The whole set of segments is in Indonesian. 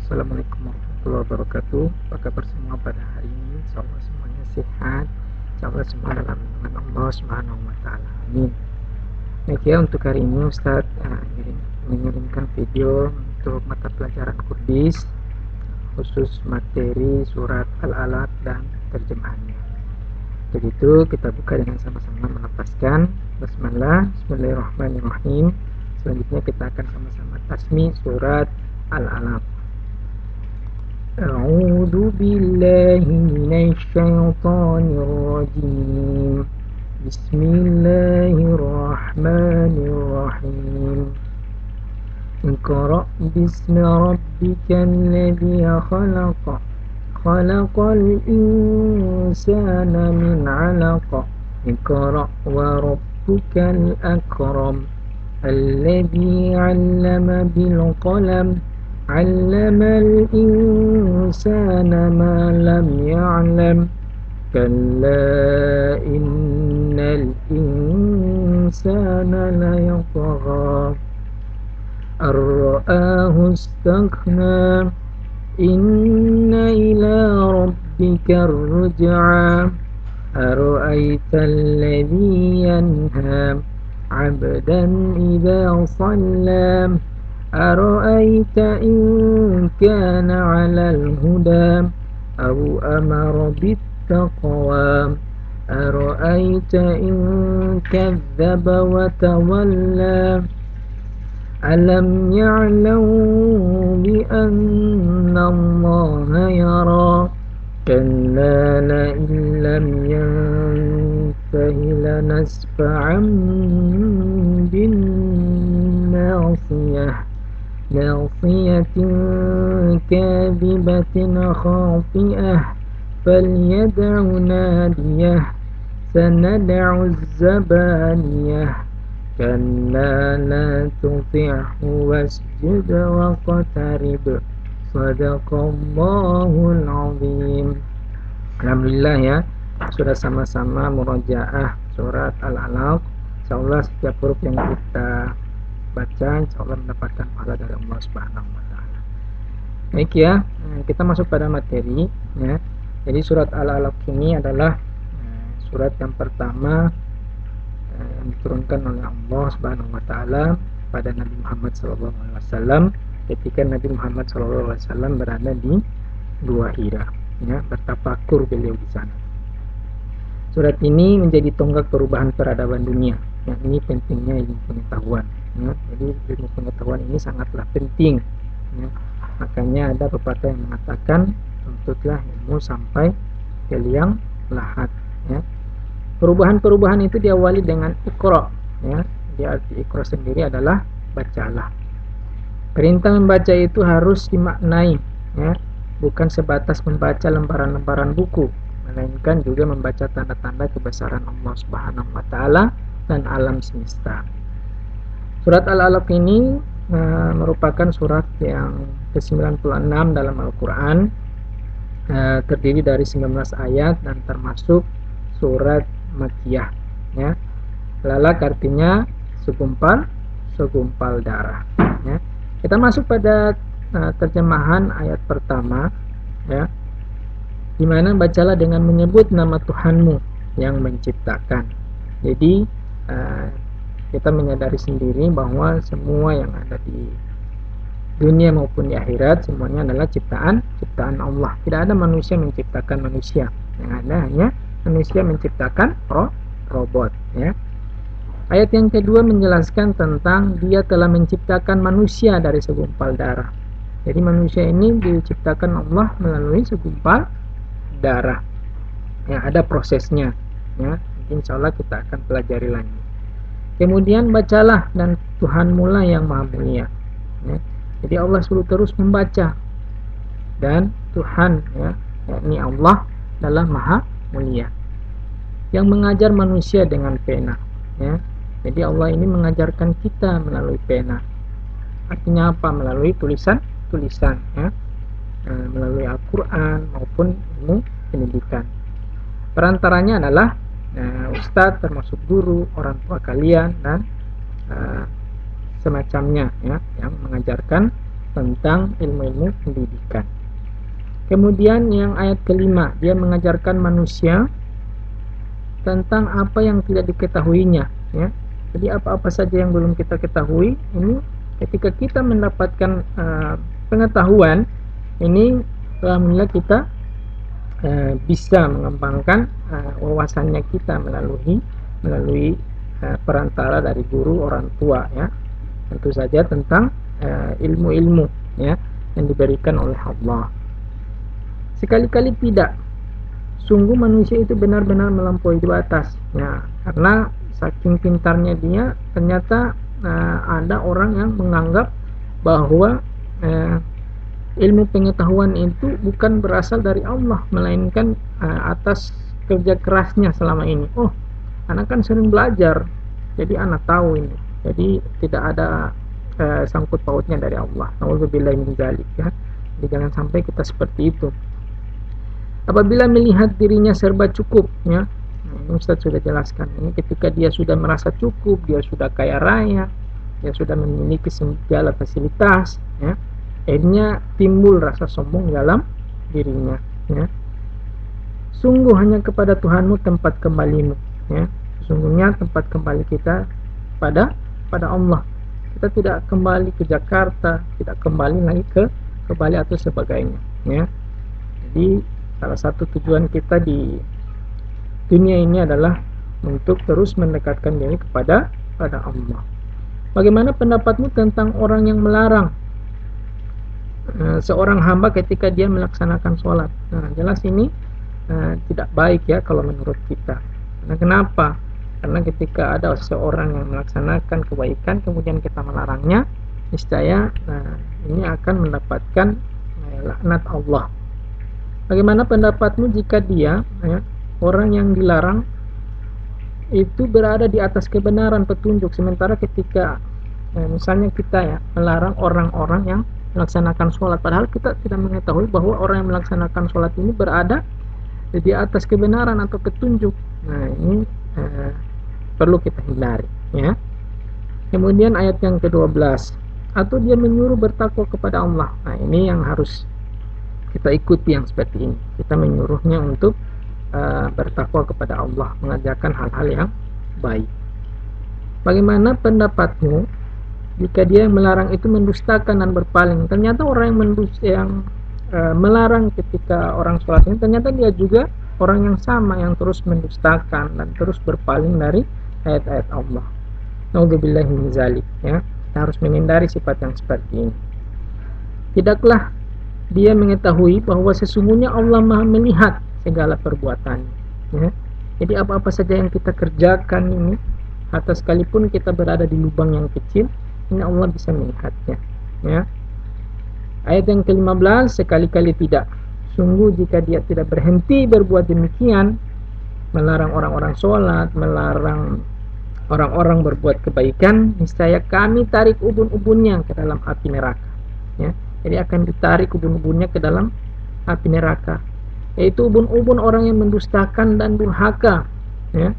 Assalamualaikum warahmatullahi wabarakatuh. Apa kabar semua pada hari ini? Insyaallah semuanya sehat. Insyaallah semua dalam lindungan Allah Subhanahu wa taala. Amin. Baik ya, untuk hari ini Ustaz mengirimkan video untuk mata pelajaran Kurdis khusus materi surat Al-Alaq dan terjemahannya. Begitu kita buka dengan sama-sama melafazkan basmalah, bismillahirrahmanirrahim. Selanjutnya kita akan sama-sama tasmi surat Al-Alaq. أعوذ بالله من الشيطان الرجيم بسم الله الرحمن الرحيم اقرأ باسم ربك الذي خلق خلق الإنسان من علق اقرأ وربك الأكرم الذي علم بالقلم علم الإنسان ما لم يعلم كلا إن الإنسان ليطغى أن رآه استغنى إن إلى ربك الرجعى أرأيت الذي ينهى عبدا إذا صلى أرأيت إن كان على الهدى أو أمر بالتقوى أرأيت إن كذب وتولى ألم يعلم بأن الله يرى كلا لئن لم ينته لنسفعا بالناصية ناصية كاذبة خاطئة فليدع ناديه سندع الزبانية كلا لا تطعه واسجد واقترب Sadaqallahul azim. Alhamdulillah ya, sudah sama-sama murojaah surat Al-Alaq. Insyaallah setiap huruf yang kita baca insyaallah mendapatkan pahala dari Allah Subhanahu wa taala. Baik ya, kita masuk pada materi ya. Jadi surat Al-Alaq ini adalah surat yang pertama yang diturunkan oleh Allah Subhanahu wa taala pada Nabi Muhammad sallallahu alaihi wasallam ketika Nabi Muhammad SAW berada di Gua Hira, ya, bertafakur beliau di sana. Surat ini menjadi tonggak perubahan peradaban dunia. Yang ini pentingnya ilmu pengetahuan. Ya. Jadi ilmu pengetahuan ini sangatlah penting. Ya. Makanya ada pepatah yang mengatakan tuntutlah ilmu sampai ke liang lahat. Ya. Perubahan-perubahan itu diawali dengan Iqra. Ya. Di arti Iqra sendiri adalah bacalah. Perintah membaca itu harus dimaknai, ya, bukan sebatas membaca lembaran-lembaran buku, melainkan juga membaca tanda-tanda kebesaran Allah Subhanahu wa taala dan alam semesta. Surat Al-Alaq ini merupakan surat yang ke-96 dalam Al-Qur'an, terdiri dari 19 ayat dan termasuk surat Makkiyah, ya. Lalak artinya segumpal darah, ya. Kita masuk pada terjemahan ayat pertama, ya, di mana bacalah dengan menyebut nama Tuhanmu yang menciptakan. Jadi kita menyadari sendiri bahwa semua yang ada di dunia maupun di akhirat semuanya adalah ciptaan Allah. Tidak ada manusia menciptakan manusia. Yang ada hanya manusia menciptakan robot, ya. Ayat yang kedua menjelaskan tentang dia telah menciptakan manusia dari segumpal darah. Jadi manusia ini diciptakan Allah melalui segumpal darah. Ya, ada prosesnya. Ya, insyaallah kita akan pelajari lagi. Kemudian bacalah dan Tuhanmu lah yang maha mulia. Ya, jadi Allah suruh terus membaca. Dan Tuhan, ya, yakni Allah adalah maha mulia. Yang mengajar manusia dengan pena. Ya. Jadi Allah ini mengajarkan kita melalui pena. Artinya apa? Melalui tulisan, ya, melalui Al-Quran maupun ilmu pendidikan. Perantaranya adalah ustadz, termasuk guru, orang tua kalian dan semacamnya, ya, yang mengajarkan tentang ilmu-ilmu pendidikan. Kemudian yang ayat kelima, dia mengajarkan manusia tentang apa yang tidak diketahuinya, ya. Jadi apa-apa saja yang belum kita ketahui, ini ketika kita mendapatkan pengetahuan ini, alhamdulillah kita bisa mengembangkan wawasannya kita melalui perantara dari guru, orang tua, ya. Tentu saja tentang ilmu-ilmu, ya, yang diberikan oleh Allah. Sekali-kali tidak, sungguh manusia itu benar-benar melampaui batas, ya, karena saking pintarnya dia, ternyata ada orang yang menganggap bahwa ilmu pengetahuan itu bukan berasal dari Allah, melainkan atas kerja kerasnya selama ini. Oh, anak kan sering belajar, jadi anak tahu ini. Jadi tidak ada sangkut pautnya dari Allah. Nauzubillahi min dzalik, ya. Jadi jangan sampai kita seperti itu. Apabila melihat dirinya serba cukup, ya. Ini Ustaz sudah jelaskan. Ini ketika dia sudah merasa cukup, dia sudah kaya raya, dia sudah memiliki segala fasilitas, ya. Akhirnya timbul rasa sombong dalam dirinya, ya. Sungguh hanya kepada Tuhanmu tempat kembalimu, ya. Sesungguhnya tempat kembali kita pada Allah. Kita tidak kembali ke Jakarta, tidak kembali lagi ke Bali atau sebagainya, ya. Jadi salah satu tujuan kita di dunia ini adalah untuk terus mendekatkan diri kepada Allah. Bagaimana pendapatmu tentang orang yang melarang seorang hamba ketika dia melaksanakan sholat? Nah, jelas ini tidak baik, ya, kalau menurut kita. Nah, kenapa? Karena ketika ada seorang yang melaksanakan kebaikan kemudian kita melarangnya, niscaya ini akan mendapatkan laknat Allah. Bagaimana pendapatmu jika dia, ya, orang yang dilarang itu berada di atas kebenaran petunjuk, sementara ketika misalnya kita, ya, melarang orang-orang yang melaksanakan sholat, padahal kita tidak mengetahui bahwa orang yang melaksanakan sholat ini berada di atas kebenaran atau petunjuk. Nah, ini perlu kita hindari, ya. Kemudian ayat yang ke-12, atau dia menyuruh bertakwa kepada Allah. Nah, ini yang harus kita ikuti, yang seperti ini. Kita menyuruhnya untuk bertakwa kepada Allah, mengajarkan hal-hal yang baik. Bagaimana pendapatmu jika dia yang melarang itu mendustakan dan berpaling? Ternyata orang yang melarang ketika orang sholat ini, ternyata dia juga orang yang sama, yang terus mendustakan dan terus berpaling dari ayat-ayat Allah. Nauzubillahi min dzalik, ya. Kita harus menghindari sifat yang seperti ini. Tidaklah dia mengetahui bahwa sesungguhnya Allah Maha melihat segala perbuatannya, ya. Jadi apa-apa saja yang kita kerjakan ini, atau sekalipun kita berada di lubang yang kecil, ini Allah bisa melihatnya, ya. Ayat yang ke-15, sekali-kali tidak, sungguh jika dia tidak berhenti berbuat demikian, melarang orang-orang sholat, melarang orang-orang berbuat kebaikan, niscaya kami tarik ubun-ubunnya ke dalam api neraka, ya. Jadi akan ditarik ubun-ubunnya ke dalam api neraka, yaitu ubun-ubun orang yang mendustakan dan durhaka, ya.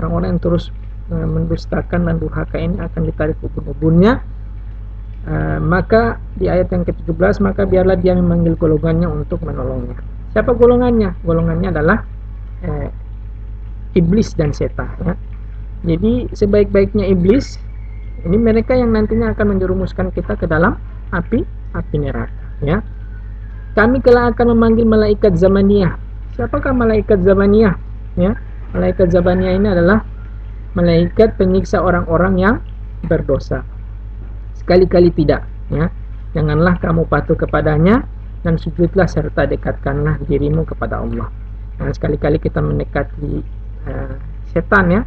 Orang-orang yang terus mendustakan dan durhaka ini akan ditarik ubun-ubunnya. Maka di ayat yang ke-17, maka biarlah dia memanggil golongannya untuk menolongnya. Siapa golongannya? Golongannya adalah iblis dan setan, ya. Jadi sebaik-baiknya iblis ini mereka yang nantinya akan menjerumuskan kita ke dalam api neraka, ya. Kami kelak akan memanggil malaikat zamaniyah. Siapakah malaikat zamaniyah, ya? Malaikat zamaniyah ini adalah malaikat penyiksa orang-orang yang berdosa. Sekali-kali tidak, ya. Janganlah kamu patuh kepadanya dan sujudlah serta dekatkanlah dirimu kepada Allah. Nah, sekali-kali kita mendekati setan, ya,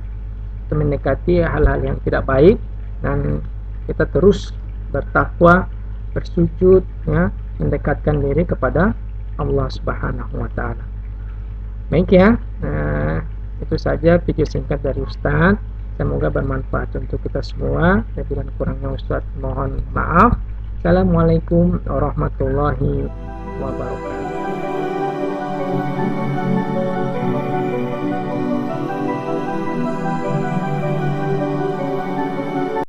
kita mendekati hal-hal yang tidak baik, dan kita terus bertakwa, bersujud, ya, mendekatkan diri kepada Allah Subhanahu wa taala. Baik, ya. Itu saja video singkat dari Ustaz. Semoga bermanfaat untuk kita semua. Lebih dan kurangnya Ustaz mohon maaf. Assalamualaikum warahmatullahi wabarakatuh.